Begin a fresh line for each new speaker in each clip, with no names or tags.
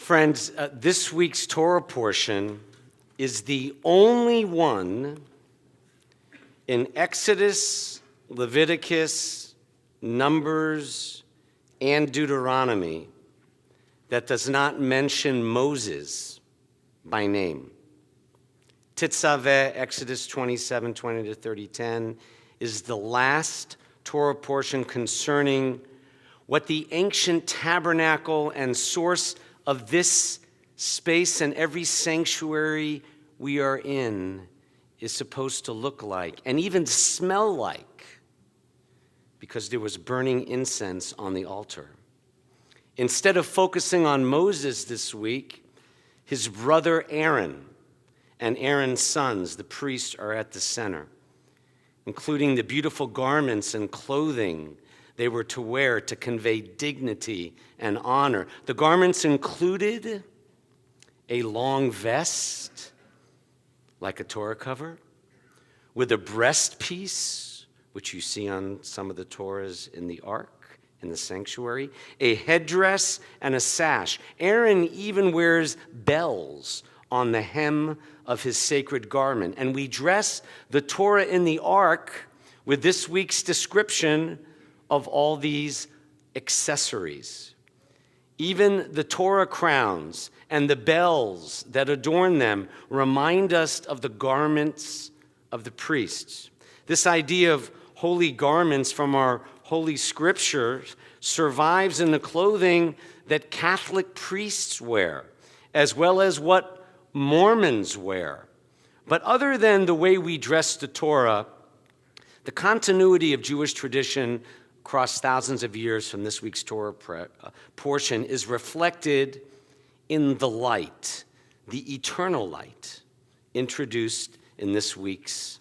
Friends, this week's Torah portion is the only one in Exodus, Leviticus, Numbers, and Deuteronomy that does not mention Moses by name. Tetzaveh, Exodus 27, 20 to 30, 10, is the last Torah portion concerning what the ancient tabernacle and source of this space and every sanctuary we are in is supposed to look like and even smell like, because there was burning incense on the altar. Instead of focusing on Moses this week, his brother Aaron and Aaron's sons, the priests, are at the center, including the beautiful garments and clothing they were to wear to convey dignity and honor. The garments included a long vest, like a Torah cover, with a breastpiece, which you see on some of the Torahs in the ark, in the sanctuary, a headdress and a sash. Aaron even wears bells on the hem of his sacred garment. And we dress the Torah in the ark with this week's description of all these accessories. Even the Torah crowns and the bells that adorn them remind us of the garments of the priests. This idea of holy garments from our holy scriptures survives in the clothing that Catholic priests wear, as well as what Mormons wear. But other than the way we dress the Torah, the continuity of Jewish tradition across thousands of years from this week's Torah portion is reflected in the light, the eternal light, introduced in this week's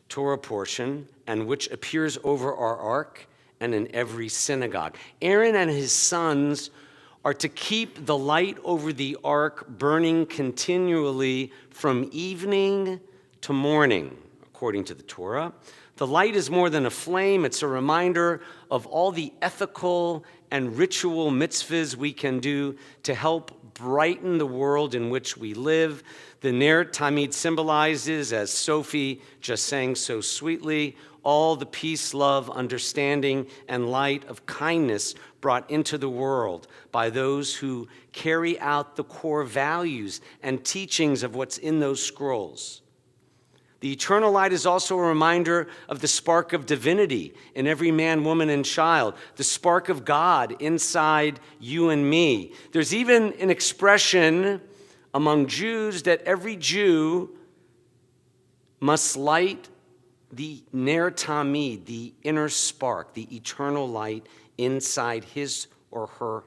Torah portion, and which appears over our ark and in every synagogue. Aaron and his sons are to keep the light over the ark burning continually from evening to morning, according to the Torah. The light is more than a flame. It's a reminder of all the ethical and ritual mitzvahs we can do to help brighten the world in which we live. The Ner Tamid symbolizes, as Sophie just sang so sweetly, all the peace, love, understanding, and light of kindness brought into the world by those who carry out the core values and teachings of what's in those scrolls. The eternal light is also a reminder of the spark of divinity in every man, woman, and child, the spark of God inside you and me. There's even an expression among Jews that every Jew must light the Ner Tamid, the inner spark, the eternal light inside his or her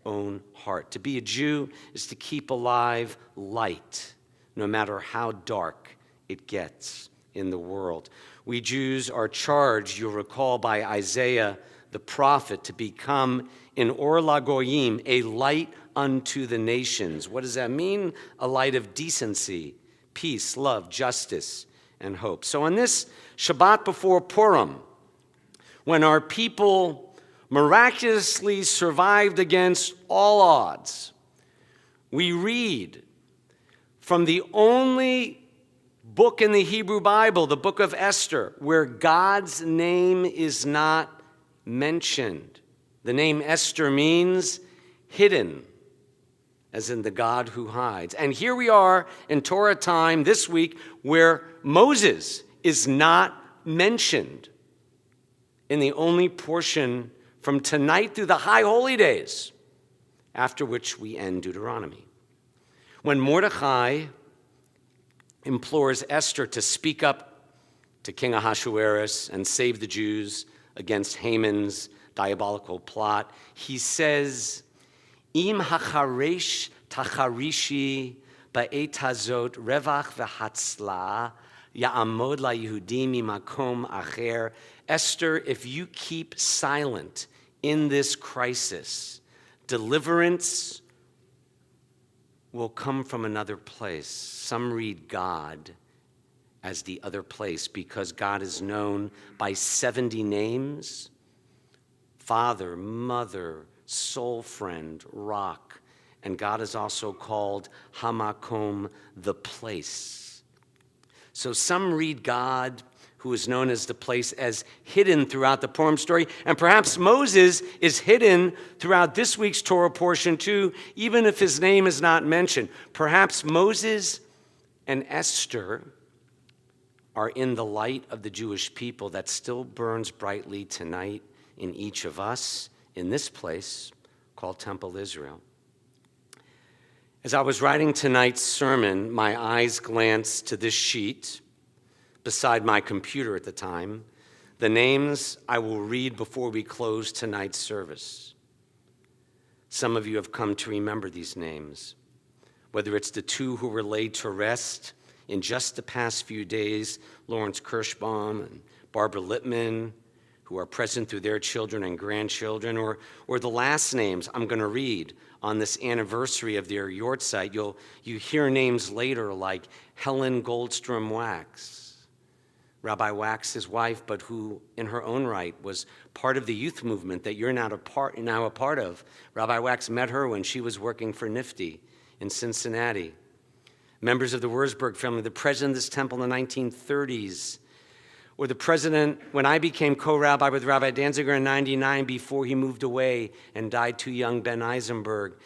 own heart. To be a Jew is to keep alive light, no matter how dark it gets in the world. We Jews are charged, you'll recall, by Isaiah the prophet, to become in Or LaGoyim, a light unto the nations. What does that mean? A light of decency, peace, love, justice, and hope. So on this Shabbat before Purim, when our people miraculously survived against all odds, we read from the only book in the Hebrew Bible, the book of Esther, where God's name is not mentioned. The name Esther means hidden, as in the God who hides. And here we are in Torah time this week where Moses is not mentioned in the only portion from tonight through the high holy days, after which we end Deuteronomy. When Mordecai implores Esther to speak up to King Ahasuerus and save the Jews against Haman's diabolical plot, he says, Im hacharesh tacharishi ba'et hazot revach v'hatzla ya'amod la'yehudim mimakom acher. Esther, if you keep silent in this crisis, deliverance will come from another place. Some read God as the other place because God is known by 70 names: Father, Mother, Soul Friend, Rock, and God is also called Hamakom, the place. So some read God, who is known as the place, as hidden throughout the Purim story. And perhaps Moses is hidden throughout this week's Torah portion too, even if his name is not mentioned. Perhaps Moses and Esther are in the light of the Jewish people that still burns brightly tonight in each of us in this place called Temple Israel. As I was writing tonight's sermon, my eyes glanced to this sheet beside my computer at the time, the names I will read before we close tonight's service. Some of you have come to remember these names, whether it's the two who were laid to rest in just the past few days, Lawrence Kirschbaum and Barbara Lippman, who are present through their children and grandchildren, or the last names I'm going to read on this anniversary of their yahrzeit. You hear names later like Helen Goldstrom Wax, Rabbi Wax's wife, but who in her own right was part of the youth movement that you're now a part of. Rabbi Wax met her when she was working for Nifty in Cincinnati. Members of the Wurzburg family, the president of this temple in the 1930s, or the president when I became co-rabbi with Rabbi Danziger in 99 before he moved away and died too young, Ben Eisenberg.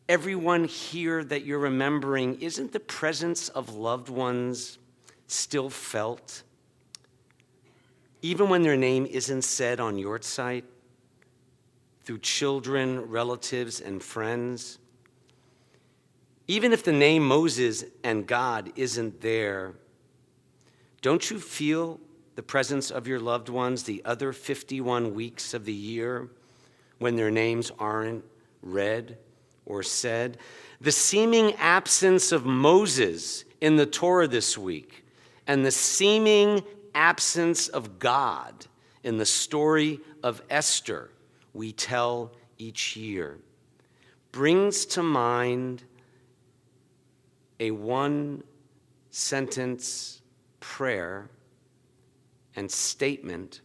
Everyone here that you're remembering, isn't the presence of loved ones still felt? Even when their name isn't said on your site, through children, relatives, and friends. Even if the name Moses and God isn't there, don't you feel the presence of your loved ones the other 51 weeks of the year when their names aren't read or said? The seeming absence of Moses in the Torah this week and the seeming absence of God in the story of Esther we tell each year brings to mind a one-sentence prayer and statement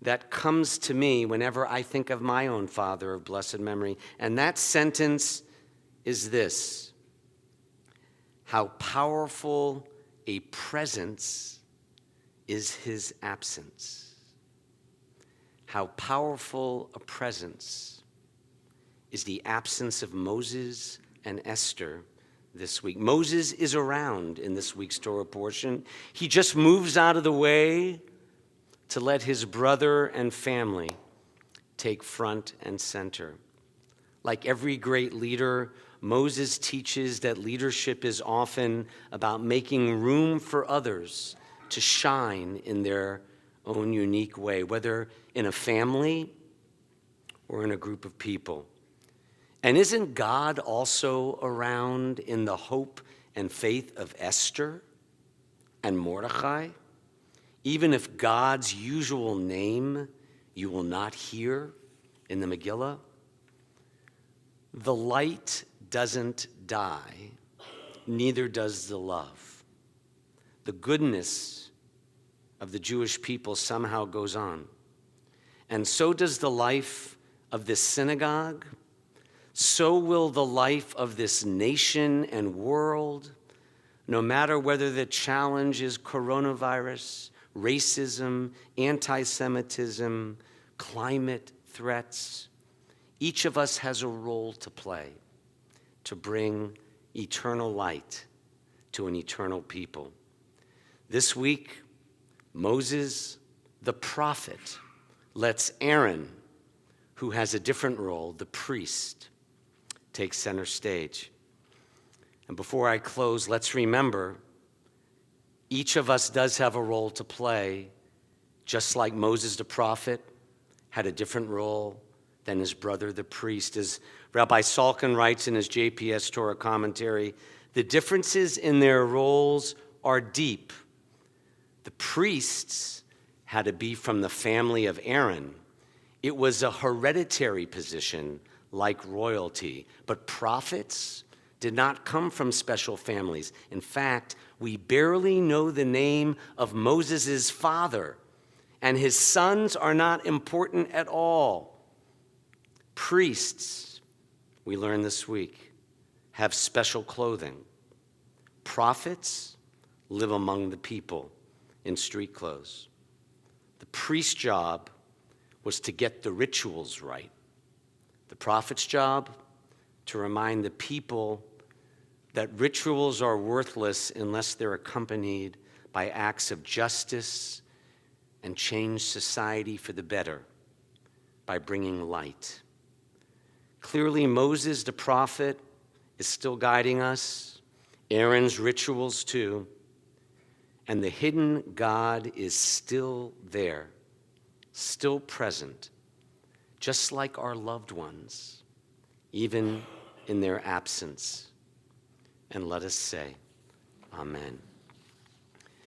that comes to me whenever I think of my own father of blessed memory. And that sentence is this: how powerful a presence is his absence. How powerful a presence is the absence of Moses and Esther this week. Moses is around in this week's Torah portion. He just moves out of the way to let his brother and family take front and center. Like every great leader, Moses teaches that leadership is often about making room for others to shine in their own unique way, whether in a family or in a group of people. And isn't God also around in the hope and faith of Esther and Mordecai? Even if God's usual name you will not hear in the Megillah? The light doesn't die, neither does the love. The goodness of the Jewish people somehow goes on. And so does the life of this synagogue. So will the life of this nation and world, no matter whether the challenge is coronavirus, racism, anti-Semitism, climate threats. Each of us has a role to play to bring eternal light to an eternal people. This week, Moses, the prophet, lets Aaron, who has a different role, the priest, take center stage. And before I close, let's remember each of us does have a role to play, just like Moses the prophet had a different role than his brother the priest. As Rabbi Salkin writes in his JPS Torah commentary, the differences in their roles are deep. The priests had to be from the family of Aaron. It was a hereditary position like royalty, but prophets did not come from special families. In fact, we barely know the name of Moses' father, and his sons are not important at all. Priests we learned this week, have special clothing. Prophets live among the people in street clothes. The priest's job was to get the rituals right. The prophet's job, to remind the people that rituals are worthless unless they're accompanied by acts of justice and change society for the better by bringing light. Clearly, Moses, the prophet, is still guiding us, Aaron's rituals too, and the hidden God is still there, still present, just like our loved ones, even in their absence. And let us say, Amen.